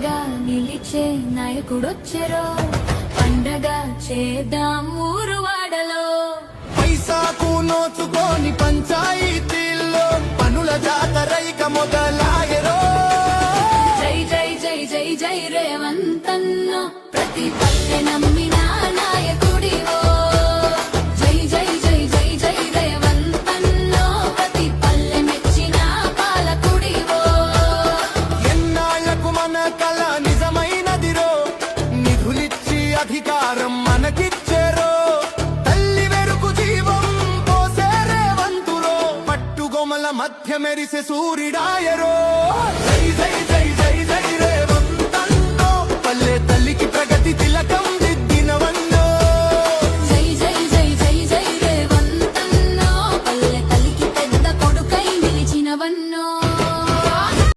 అండగా నిలిచే నాయకుడొచ్చెరో పండగ చేద్దాం ఊరు వాడలో పైసాకు నోచుకొని పంచాయతీల్లో పనుల జాతరైక మొదలాయరో జై జై జై జై జై రేవంతన్నో ప్రతి పల్లె నమ్మిన నాయకుడివో జై జై జై జై జై రేవంతన్నో ప్రతి పల్లె మెచ్చిన పాలకుడివో ఎన్నాళ్లకు మన కల నిజమైనదిరో నిధులిచ్చి అధికారం మనకిచ్చేరో తల్లి వెరుకు జీవం పోసే రేవంతురో పట్టుగొమల మధ్య మెరిసే సూర్యుడాయరో జై జై జై